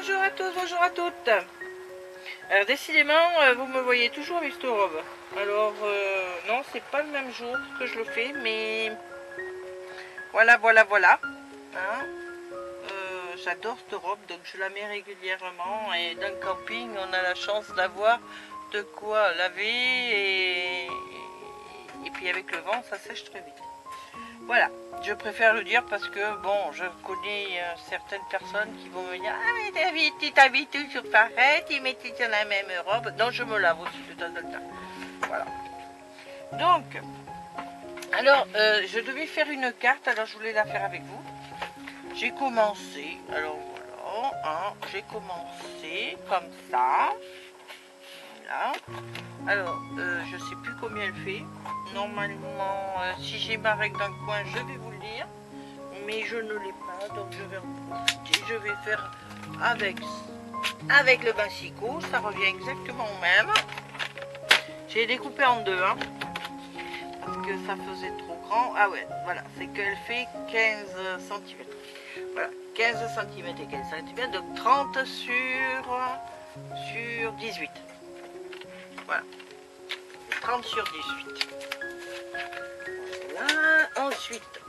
Bonjour à tous, bonjour à toutes. Alors décidément, vous me voyez toujours avec cette robe. Alors non, c'est pas le même jour que je le fais, mais voilà. Hein. J'adore cette robe, donc je la mets régulièrement. Et dans le camping, on a la chance d'avoir de quoi laver et puis avec le vent, ça sèche très vite. Voilà, je préfère le dire parce que bon, je connais certaines personnes qui vont me dire ah mais tu t'habilles toujours pareil, tu mets toujours la même robe. Donc je me lave aussi de temps en temps. Voilà. Donc, alors je devais faire une carte, alors je voulais la faire avec vous. J'ai commencé, alors voilà, hein, j'ai commencé comme ça. Voilà. Alors, je sais plus combien elle fait. Normalement, si j'ai ma règle dans le coin, je vais vous le dire. Mais je ne l'ai pas, donc je vais en profiter. Je vais faire avec le bassicot. Ça revient exactement au même. J'ai découpé en deux, hein, parce que ça faisait trop grand. Ah ouais, voilà, c'est qu'elle fait 15 cm. Voilà, 15 cm et 15 cm, donc 30 sur 18. Voilà. 30 sur 18. Voilà. Ensuite,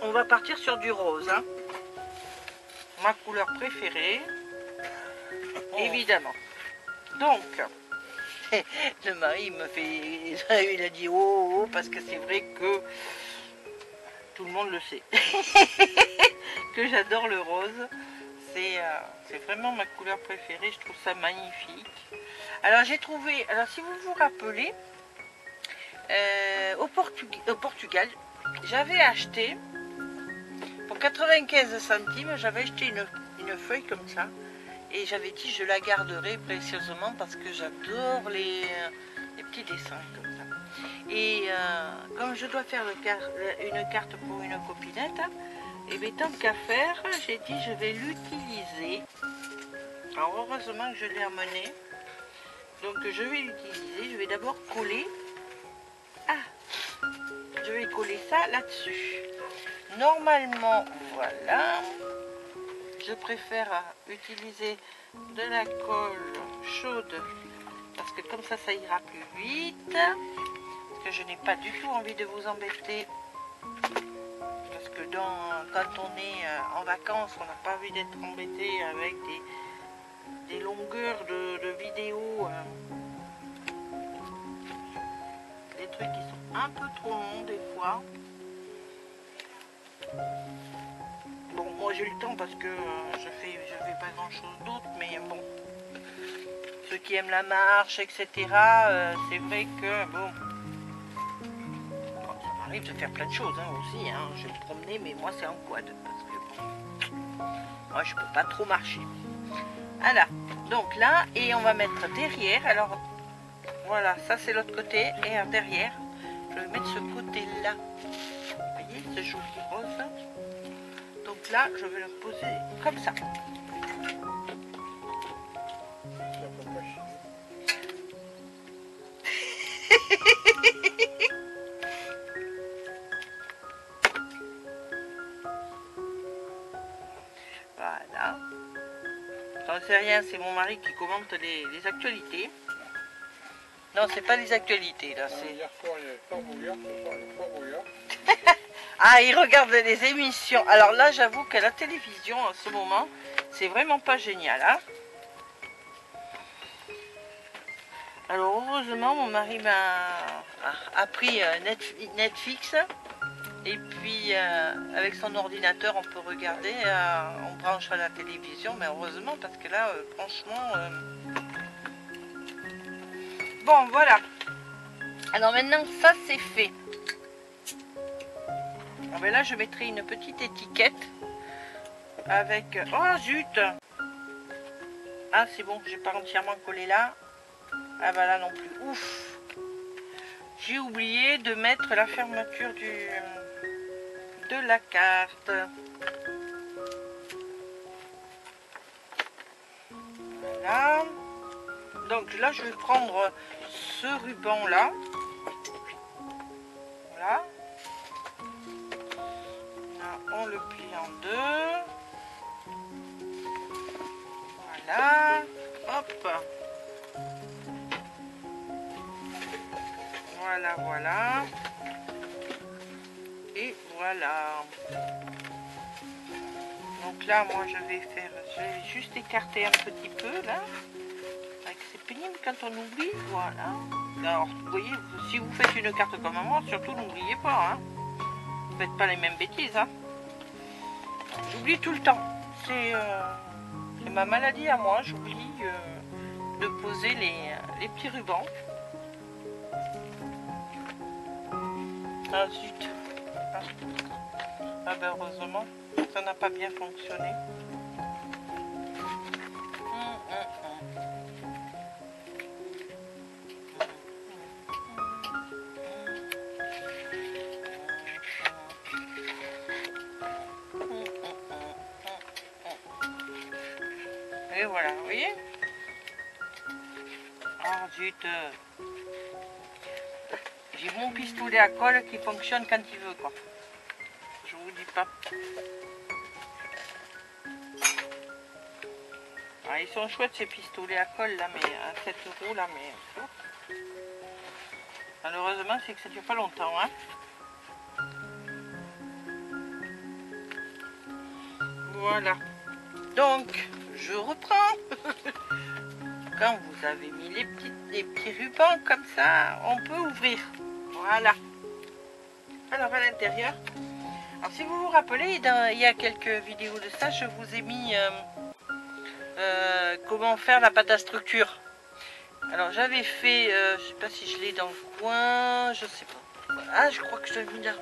on va partir sur du rose. Hein. Ma couleur préférée. Évidemment. Donc, le mari me fait... Il a dit oh, parce que c'est vrai que tout le monde le sait. Que j'adore le rose. C'est vraiment ma couleur préférée. Je trouve ça magnifique. Alors j'ai trouvé... Alors si vous vous rappelez... au Portugal, j'avais acheté pour 95 centimes, j'avais acheté une feuille comme ça et j'avais dit je la garderai précieusement parce que j'adore les petits dessins comme ça. Et comme je dois faire une carte pour une copinette, et bien tant qu'à faire, j'ai dit je vais l'utiliser. Alors heureusement que je l'ai amené. Donc je vais l'utiliser, je vais d'abord coller. Je vais coller ça là-dessus. Normalement, voilà. Je préfère utiliser de la colle chaude parce que comme ça, ça ira plus vite. Parce que je n'ai pas du tout envie de vous embêter. Parce que quand on est en vacances, on n'a pas envie d'être embêté avec des longueurs de vidéos. Des trucs qui sont un peu trop longs des fois. Bon, moi j'ai le temps parce que je fais pas grand chose d'autre, mais bon, ceux qui aiment la marche, etc., c'est vrai que bon, ça m'arrive de faire plein de choses hein, aussi. Hein. Je vais me promener, mais moi c'est en quad parce que bon, moi je peux pas trop marcher. Voilà, donc là, et on va mettre derrière. Alors voilà, ça c'est l'autre côté, et derrière, je vais mettre ce côté-là. Vous voyez, ce joli rose. Donc là, je vais le poser comme ça. Voilà. J'en sais rien, c'est mon mari qui commente les actualités. Non, c'est pas les actualités, là. Hier soir, il y avait pas bouillard, ce soir, il n'y a pas bouillard. Ah, il regarde les émissions. Alors là, j'avoue qu'à la télévision, en ce moment, c'est vraiment pas génial. Hein. Alors, heureusement, mon mari a pris Netflix. Et puis, avec son ordinateur, on peut regarder. On branche à la télévision. Mais heureusement, parce que là, franchement... Bon, voilà. Alors maintenant, ça, c'est fait. Ah ben là, je mettrai une petite étiquette avec... Oh, zut! Ah, c'est bon, j'ai pas entièrement collé là. Ah bah là non plus. Ouf! J'ai oublié de mettre la fermeture de la carte. Voilà. Donc là, je vais prendre ce ruban là. Voilà. Là, on le plie en deux. Hop. Voilà, voilà. Et voilà. Donc là, moi, je vais juste écarter un petit peu, là. C'est pénible quand on oublie, voilà. Alors, vous voyez, si vous faites une carte comme moi, surtout n'oubliez pas, hein. Faites pas les mêmes bêtises, hein. J'oublie tout le temps. C'est ma maladie à moi, j'oublie de poser les petits rubans. Ah zut. Ah ben heureusement, ça n'a pas bien fonctionné. Et voilà, vous voyez? Oh zut. J'ai mon pistolet à colle qui fonctionne quand il veut, quoi. Je vous dis pas. Ah, ils sont chouettes ces pistolets à colle là, mais à 7 € là, mais malheureusement c'est que ça dure pas longtemps, hein. Voilà. Donc je reprends. Quand vous avez mis les petits rubans comme ça, on peut ouvrir. Voilà. Alors à l'intérieur. Alors si vous vous rappelez, il y a quelques vidéos de ça, je vous ai mis comment faire la pâte à structure. Alors j'avais fait, je sais pas si je l'ai dans le coin, je sais pas. Ah, je crois que je l'ai mis là.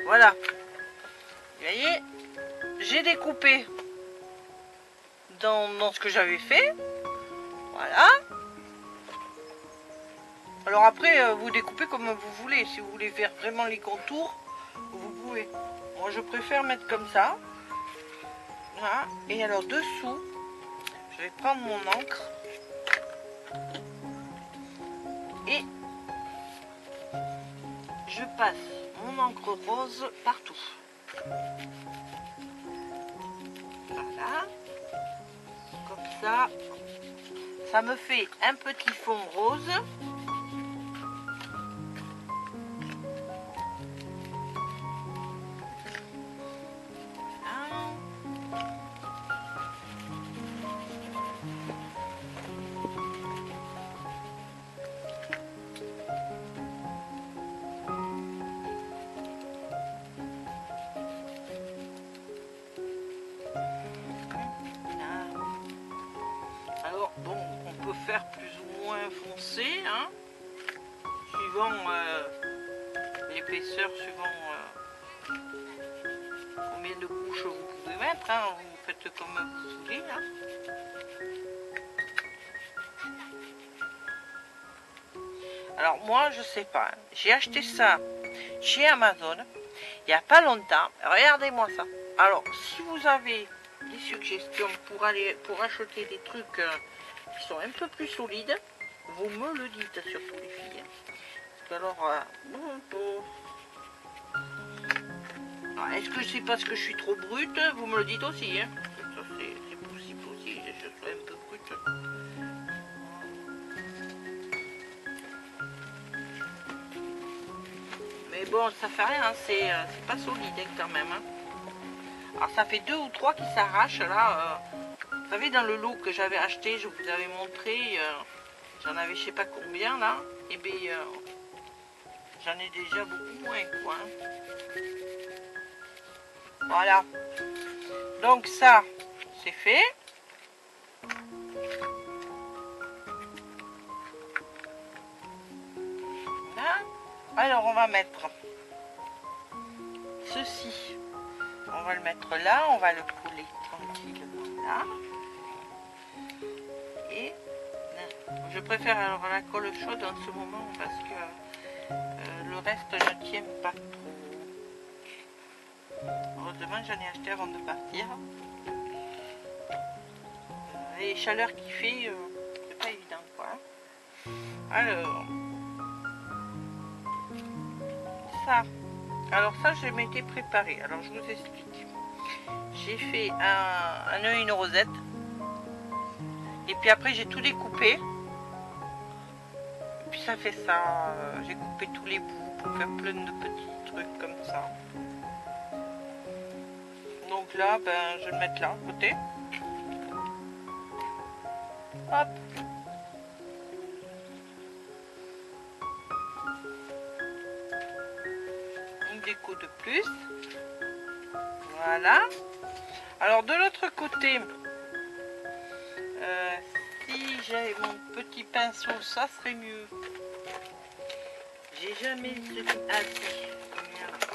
Voilà. Vous voyez, j'ai découpé dans ce que j'avais fait. Voilà. Alors après, vous découpez comme vous voulez. Si vous voulez faire vraiment les contours, vous pouvez. Moi, je préfère mettre comme ça. Voilà. Et alors dessous, je vais prendre mon encre. Et je passe mon encre rose partout. Voilà. Comme ça. Ça me fait un petit fond rose. Alors bon, on peut faire plus ou moins foncé, hein, suivant l'épaisseur, suivant combien de couches vous pouvez mettre, hein, vous faites comme vous voulez. Hein. Alors moi je sais pas, j'ai acheté ça chez Amazon il n'y a pas longtemps, regardez-moi ça. Alors si vous avez des suggestions pour acheter des trucs qui sont un peu plus solides, vous me le dites, surtout les filles. Parce que alors, est-ce que c'est parce que je suis trop brute? Vous me le dites aussi, hein. Ça c'est possible aussi, je suis un peu brute. Mais bon, ça fait rien, c'est pas solide hein, quand même. Hein. Alors ça fait 2 ou 3 qui s'arrachent là. Vous savez, dans le lot que j'avais acheté, je vous avais montré, j'en avais je sais pas combien là. Et bien, j'en ai déjà beaucoup moins quoi. Hein. Voilà. Donc ça, c'est fait. Là. Alors on va mettre ceci. On va le mettre là, on va le coller tranquillement là. Et je préfère alors la colle chaude en ce moment parce que le reste ne tient pas trop. Heureusement j'en ai acheté avant de partir. Les chaleurs qu'il fait, c'est pas évident quoi. Alors ça. Alors ça je m'étais préparé. Alors je vous explique. J'ai fait un nœud, une rosette. Et puis après j'ai tout découpé. Et puis ça fait ça. J'ai coupé tous les bouts pour faire plein de petits trucs comme ça. Donc là, ben, je vais le mettre là, à côté. Hop. Une déco de plus. Voilà. Alors de l'autre côté, si j'avais mon petit pinceau, ça serait mieux. J'ai jamais ce... Ah si. Merde.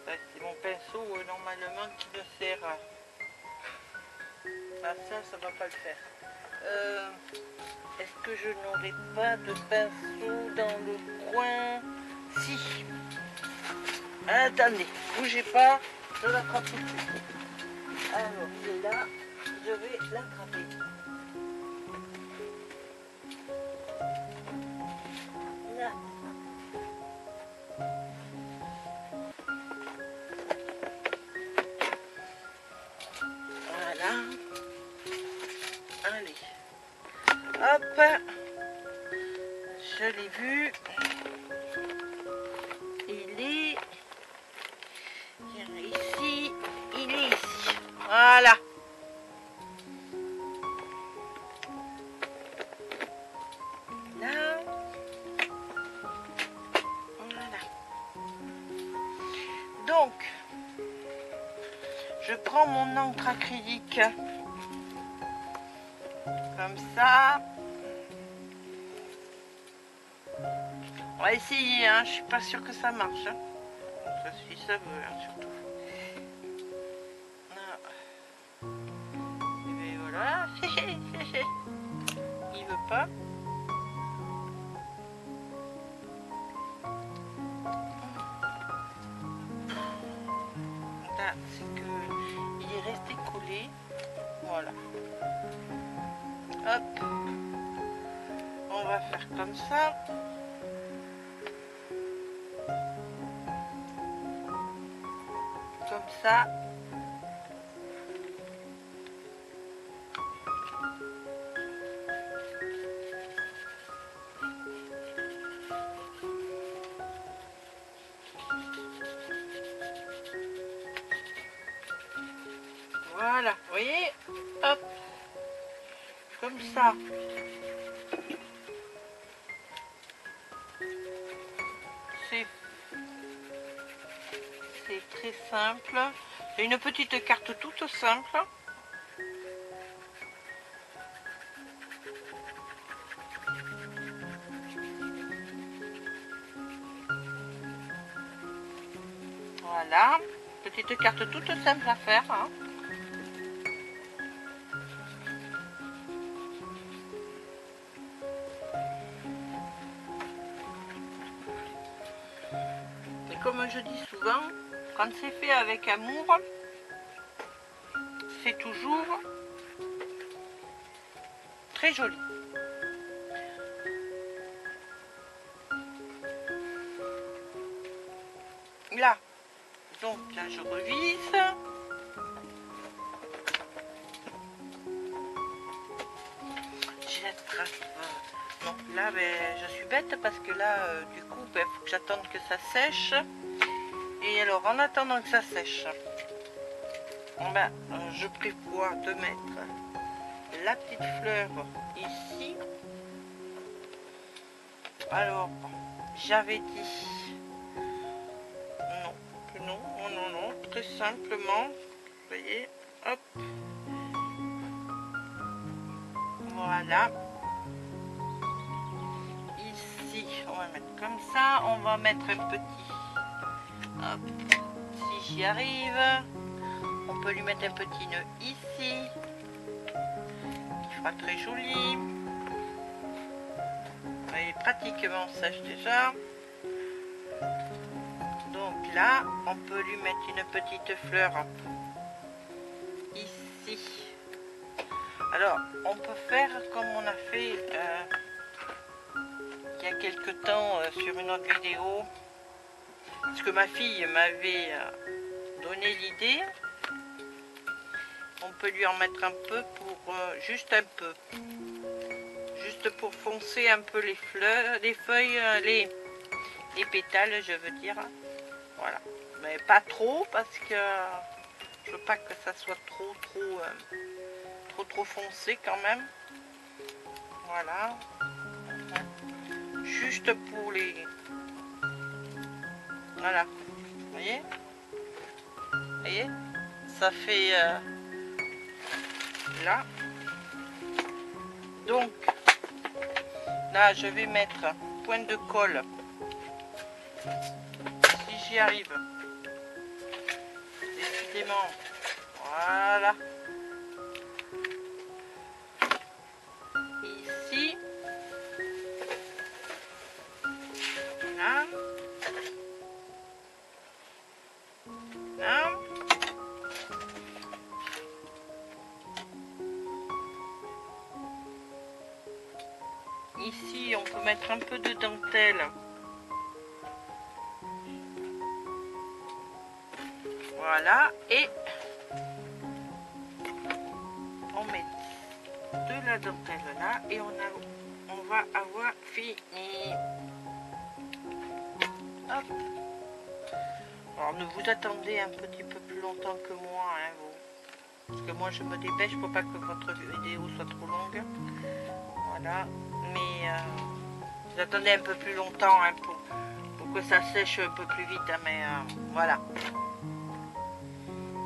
C'est mon pinceau normalement qui me sert. Ah ça va pas le faire. Est-ce que je n'aurai pas de pinceau dans le coin? Si. Attendez, bougez pas, je l'attrape tout de suite. Alors, il est là, je vais l'attraper. Là. Voilà. Allez. Hop. Je l'ai vu. Il est ici. Il est ici. Voilà. Là. Voilà. Donc, je prends mon encre acrylique. Comme ça. On va essayer, hein. Je suis pas sûre que ça marche. Hein. Ça suit, ça veut, hein, surtout. Ah. Et bien voilà. Il veut pas. Là, c'est que il est resté collé. Voilà. Hop. On va faire comme ça. Comme ça. Voilà, vous voyez, hop, comme ça. C'est très simple. C'est une petite carte toute simple. Voilà, petite carte toute simple à faire. Hein. Et comme je dis souvent, quand c'est fait avec amour, c'est toujours très joli. Là, donc là je revisse. Non, là ben, je suis bête parce que là du coup il faut que j'attende que ça sèche. Et alors en attendant que ça sèche, ben, je prévois de mettre la petite fleur ici. Alors j'avais dit non, très simplement, vous voyez, hop, voilà. Ici, on va mettre comme ça, on va mettre un petit, hop, si j'y arrive, on peut lui mettre un petit nœud ici, qui fera très joli. Elle est pratiquement sèche déjà. Donc là, on peut lui mettre une petite fleur ici. Alors, on peut faire comme on a fait il y a quelque temps sur une autre vidéo. Parce que ma fille m'avait donner l'idée, on peut lui en mettre un peu pour juste un peu, juste pour foncer un peu les fleurs, les feuilles, les pétales, je veux dire. Voilà, mais pas trop parce que je veux pas que ça soit trop foncé quand même. Voilà, juste pour les, voilà, vous voyez, ça fait là. Donc là je vais mettre point de colle si j'y arrive, décidément. Voilà, ici, là, là. Ici on peut mettre un peu de dentelle. Voilà, et on met de la dentelle là et on va avoir fini. Hop. Alors ne vous attendez un petit peu plus longtemps que moi, hein, vous. Parce que moi je me dépêche pour pas que votre vidéo soit trop longue. Voilà, mais vous attendez un peu plus longtemps, hein, pour que ça sèche un peu plus vite, hein, mais voilà.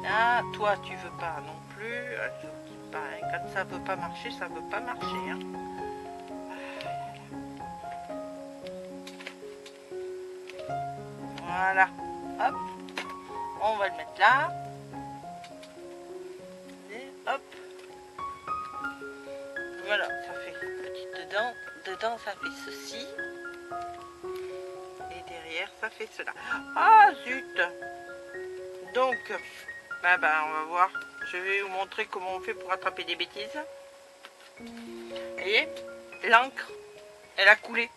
Ah, toi tu veux pas non plus, je vous dis pas, hein, quand ça veut pas marcher, ça veut pas marcher, hein. Voilà, hop, on va le mettre là, et hop, voilà, ça fait une petite dent, dedans ça fait ceci, et derrière ça fait cela. Ah zut, donc, on va voir, je vais vous montrer comment on fait pour attraper des bêtises. Vous voyez, l'encre, elle a coulé.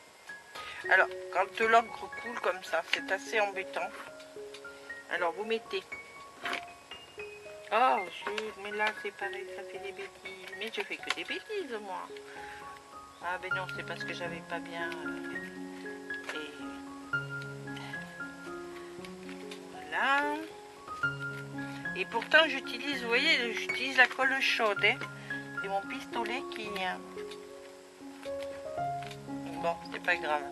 Alors, quand l'encre coule comme ça, c'est assez embêtant. Alors, vous mettez... Oh, mais là, c'est pareil, ça fait des bêtises. Mais je fais que des bêtises, moi. Ah, ben non, c'est parce que j'avais pas bien... Voilà. Et pourtant, j'utilise, vous voyez, j'utilise la colle chaude. Hein. C'est mon pistolet qui... Bon, c'est pas grave.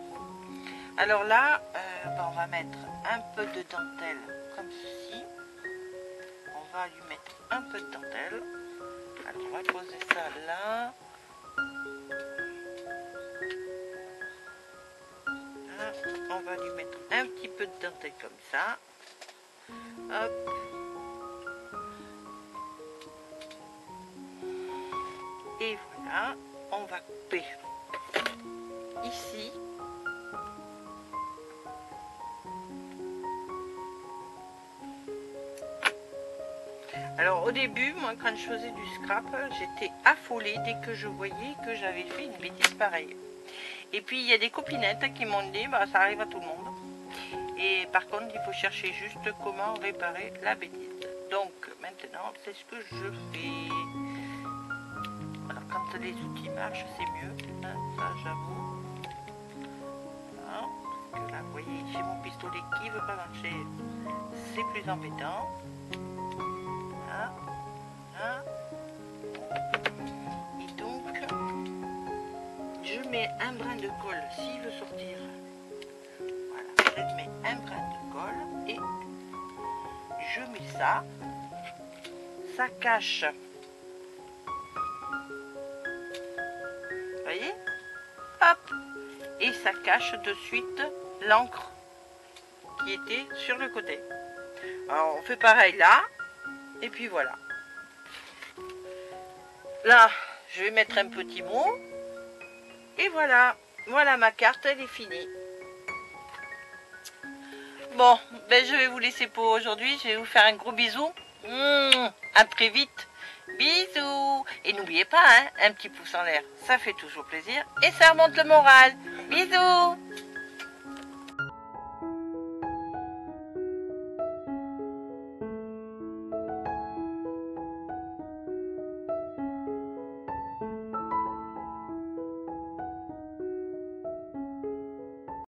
Alors là, on va mettre un peu de dentelle comme ceci. On va lui mettre un peu de dentelle. Alors on va poser ça là. Là, on va lui mettre un petit peu de dentelle comme ça. Hop. Et voilà, on va couper ici. Alors au début, moi quand je faisais du scrap, j'étais affolée dès que je voyais que j'avais fait une bêtise pareille. Et puis il y a des copinettes qui m'ont dit, bah, ça arrive à tout le monde. Et par contre, il faut chercher juste comment réparer la bêtise. Donc maintenant, c'est ce que je fais. Alors quand les outils marchent, c'est mieux, hein, ça j'avoue. Voilà, parce que là, vous voyez, j'ai mon pistolet qui ne veut pas marcher, c'est plus embêtant. Voilà, voilà. Et donc, je mets un brin de colle s'il veut sortir. Voilà, je mets un brin de colle et je mets ça. Ça cache. Vous voyez? Hop! Et ça cache de suite l'encre qui était sur le côté. Alors on fait pareil là. Et puis voilà. Là, je vais mettre un petit mot. Et voilà. Voilà, ma carte, elle est finie. Bon, ben je vais vous laisser pour aujourd'hui. Je vais vous faire un gros bisou. À très vite. Bisous. Et n'oubliez pas, hein, un petit pouce en l'air, ça fait toujours plaisir. Et ça remonte le moral. Bisous.